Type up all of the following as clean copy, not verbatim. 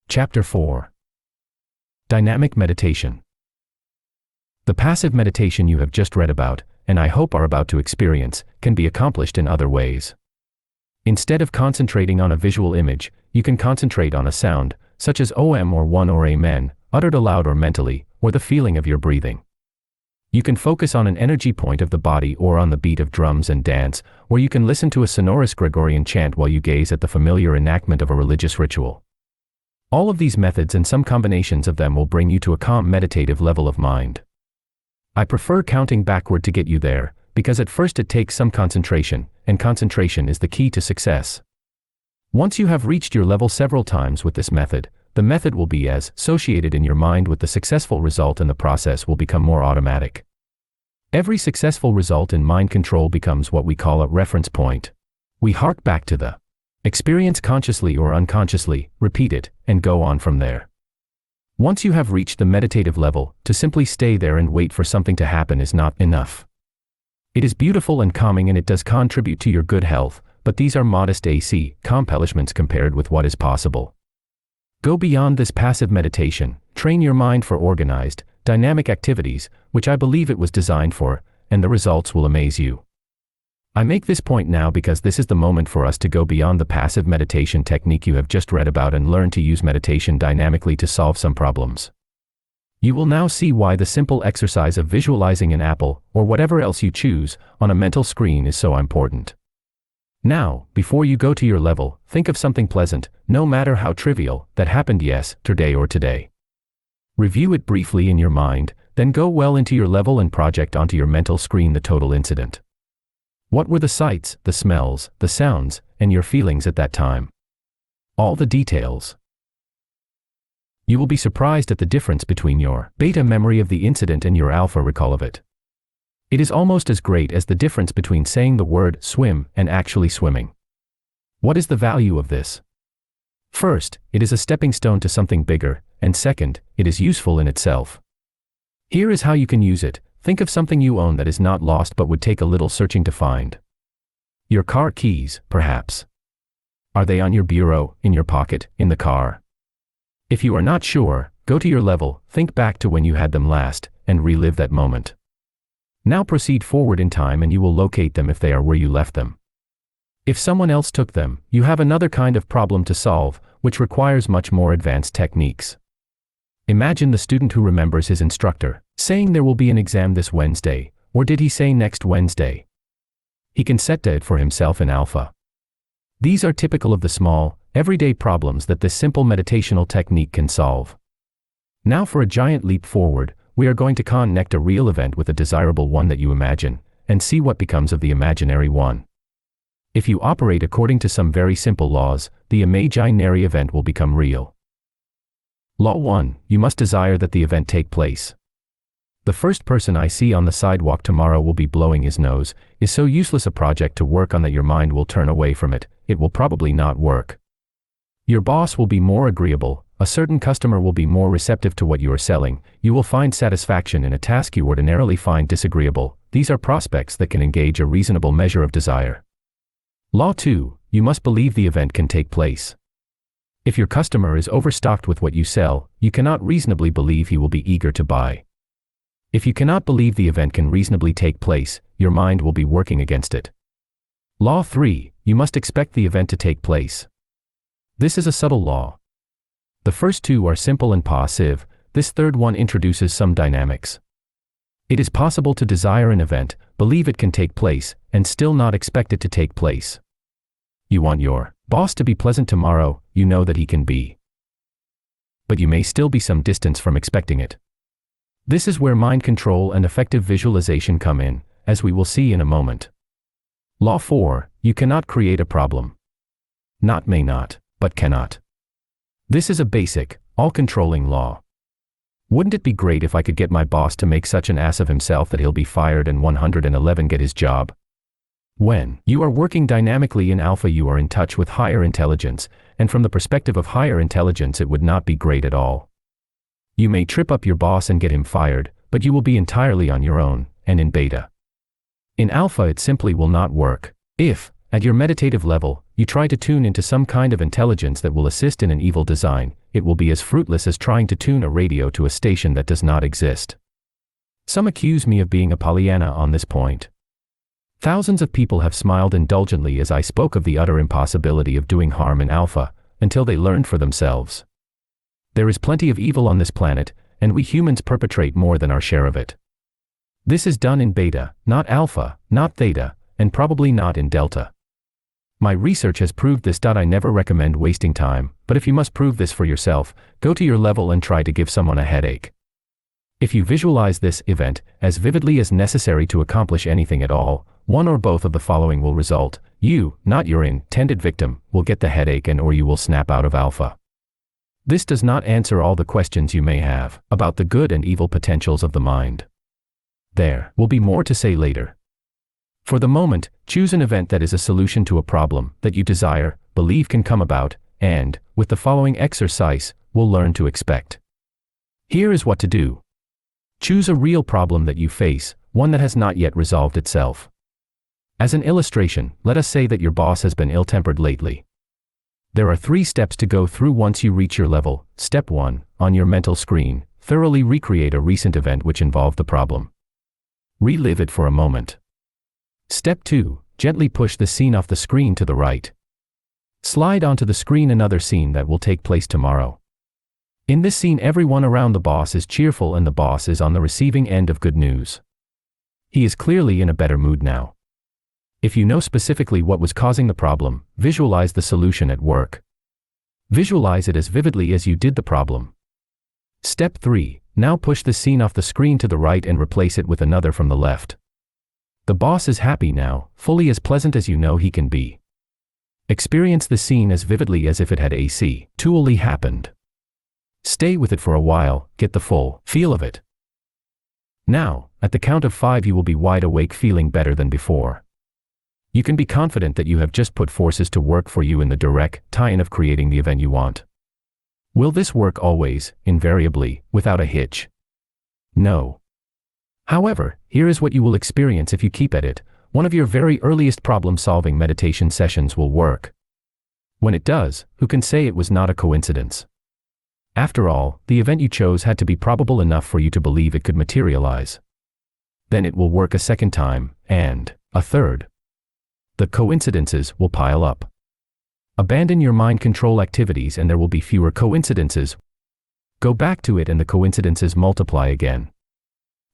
Chapter 4. Dynamic Meditation. The passive meditation you have just read about, and I hope are about to experience, can be accomplished in other ways. Instead of concentrating on a visual image, you can concentrate on a sound, such as OM or one or Amen, uttered aloud or mentally, or the feeling of your breathing. You can focus on an energy point of the body or on the beat of drums and dance, or you can listen to a sonorous Gregorian chant while you gaze at the familiar enactment of a religious ritual. All of these methods and some combinations of them will bring you to a calm meditative level of mind. I prefer counting backward to get you there, because at first it takes some concentration, and concentration is the key to success. Once you have reached your level several times with this method, the method will be as associated in your mind with the successful result, and the process will become more automatic. Every successful result in mind control becomes what we call a reference point. We hark back to the experience consciously or unconsciously, repeat it, and go on from there. Once you have reached the meditative level, to simply stay there and wait for something to happen is not enough. It is beautiful and calming and it does contribute to your good health, but these are modest accomplishments compared with what is possible. Go beyond this passive meditation, train your mind for organized, dynamic activities, which I believe it was designed for, and the results will amaze you. I make this point now because this is the moment for us to go beyond the passive meditation technique you have just read about and learn to use meditation dynamically to solve some problems. You will now see why the simple exercise of visualizing an apple, or whatever else you choose, on a mental screen is so important. Now, before you go to your level, think of something pleasant, no matter how trivial, that happened yesterday or today. Review it briefly in your mind, then go well into your level and project onto your mental screen the total incident. What were the sights, the smells, the sounds, and your feelings at that time? All the details. You will be surprised at the difference between your beta memory of the incident and your alpha recall of it. It is almost as great as the difference between saying the word swim and actually swimming. What is the value of this? First, it is a stepping stone to something bigger, and second, it is useful in itself. Here is how you can use it. Think of something you own that is not lost but would take a little searching to find. Your car keys, perhaps. Are they on your bureau, in your pocket, in the car? If you are not sure, go to your level, think back to when you had them last, and relive that moment. Now proceed forward in time and you will locate them if they are where you left them. If someone else took them, you have another kind of problem to solve, which requires much more advanced techniques. Imagine the student who remembers his instructor saying there will be an exam this Wednesday, or did he say next Wednesday? He can set it for himself in alpha. These are typical of the small, everyday problems that this simple meditational technique can solve. Now for a giant leap forward, we are going to connect a real event with a desirable one that you imagine, and see what becomes of the imaginary one. If you operate according to some very simple laws, the imaginary event will become real. Law 1, you must desire that the event take place. The first person I see on the sidewalk tomorrow will be blowing his nose, is so useless a project to work on that your mind will turn away from it, it will probably not work. Your boss will be more agreeable, a certain customer will be more receptive to what you are selling, you will find satisfaction in a task you ordinarily find disagreeable. These are prospects that can engage a reasonable measure of desire. Law 2, you must believe the event can take place. If your customer is overstocked with what you sell, you cannot reasonably believe he will be eager to buy. If you cannot believe the event can reasonably take place, your mind will be working against it. Law 3, you must expect the event to take place. This is a subtle law. The first two are simple and passive, this third one introduces some dynamics. It is possible to desire an event, believe it can take place, and still not expect it to take place. You want your boss to be pleasant tomorrow, you know that he can be. But you may still be some distance from expecting it. This is where mind control and effective visualization come in, as we will see in a moment. Law 4, you cannot create a problem. Not may not, but cannot. This is a basic, all-controlling law. Wouldn't it be great if I could get my boss to make such an ass of himself that he'll be fired and 111 get his job? When you are working dynamically in alpha, you are in touch with higher intelligence, and from the perspective of higher intelligence it would not be great at all. You may trip up your boss and get him fired, but you will be entirely on your own, and in beta. In alpha it simply will not work. If, at your meditative level, you try to tune into some kind of intelligence that will assist in an evil design, it will be as fruitless as trying to tune a radio to a station that does not exist. Some accuse me of being a Pollyanna on this point. Thousands of people have smiled indulgently as I spoke of the utter impossibility of doing harm in alpha, until they learned for themselves. There is plenty of evil on this planet, and we humans perpetrate more than our share of it. This is done in beta, not alpha, not theta, and probably not in delta. My research has proved this. I never recommend wasting time, but if you must prove this for yourself, go to your level and try to give someone a headache. If you visualize this event as vividly as necessary to accomplish anything at all, one or both of the following will result. You, not your intended victim, will get the headache and or you will snap out of alpha. This does not answer all the questions you may have about the good and evil potentials of the mind. There will be more to say later. For the moment, choose an event that is a solution to a problem that you desire, believe can come about, and, with the following exercise, will learn to expect. Here is what to do. Choose a real problem that you face, one that has not yet resolved itself. As an illustration, let us say that your boss has been ill-tempered lately. There are 3 steps to go through once you reach your level. Step 1, on your mental screen, thoroughly recreate a recent event which involved the problem. Relive it for a moment. Step 2, gently push the scene off the screen to the right. Slide onto the screen another scene that will take place tomorrow. In this scene, everyone around the boss is cheerful and the boss is on the receiving end of good news. He is clearly in a better mood now. If you know specifically what was causing the problem, visualize the solution at work. Visualize it as vividly as you did the problem. Step 3, now push the scene off the screen to the right and replace it with another from the left. The boss is happy now, fully as pleasant as you know he can be. Experience the scene as vividly as if it had actually happened. Stay with it for a while, get the full feel of it. Now, at the count of 5 you will be wide awake, feeling better than before. You can be confident that you have just put forces to work for you in the direct tie-in of creating the event you want. Will this work always, invariably, without a hitch? No. However, here is what you will experience if you keep at it. One of your very earliest problem-solving meditation sessions will work. When it does, who can say it was not a coincidence? After all, the event you chose had to be probable enough for you to believe it could materialize. Then it will work a second time, and a third. The coincidences will pile up. Abandon your mind control activities and there will be fewer coincidences. Go back to it and the coincidences multiply again.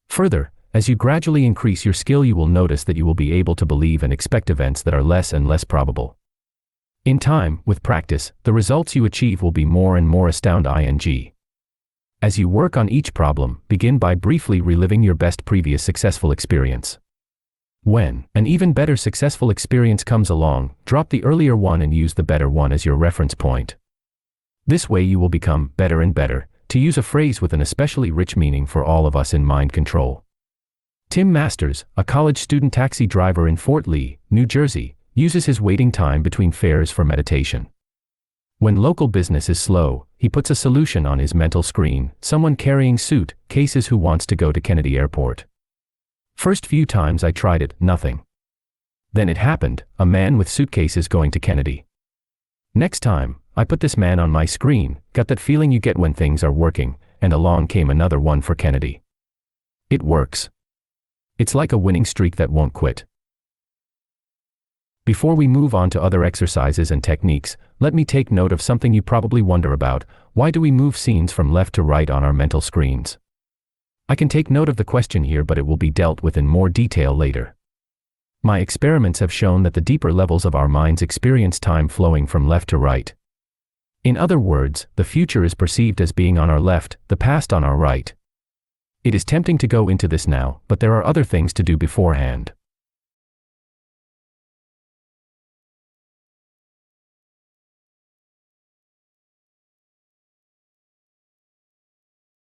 Further, as you gradually increase your skill, you will notice that you will be able to believe and expect events that are less and less probable. In time, with practice, the results you achieve will be more and more astounding. As you work on each problem, begin by briefly reliving your best previous successful experience. When an even better successful experience comes along, drop the earlier one and use the better one as your reference point. This way you will become better and better, to use a phrase with an especially rich meaning for all of us in mind control. Tim Masters, a college student taxi driver in Fort Lee, New Jersey, uses his waiting time between fares for meditation. When local business is slow, he puts a solution on his mental screen: someone carrying suitcases who wants to go to Kennedy Airport. First few times I tried it, nothing. Then it happened, a man with suitcases going to Kennedy. Next time, I put this man on my screen, got that feeling you get when things are working, and along came another one for Kennedy. It works. It's like a winning streak that won't quit. Before we move on to other exercises and techniques, let me take note of something you probably wonder about: why do we move scenes from left to right on our mental screens? I can take note of the question here, but it will be dealt with in more detail later. My experiments have shown that the deeper levels of our minds experience time flowing from left to right. In other words, the future is perceived as being on our left, the past on our right. It is tempting to go into this now, but there are other things to do beforehand.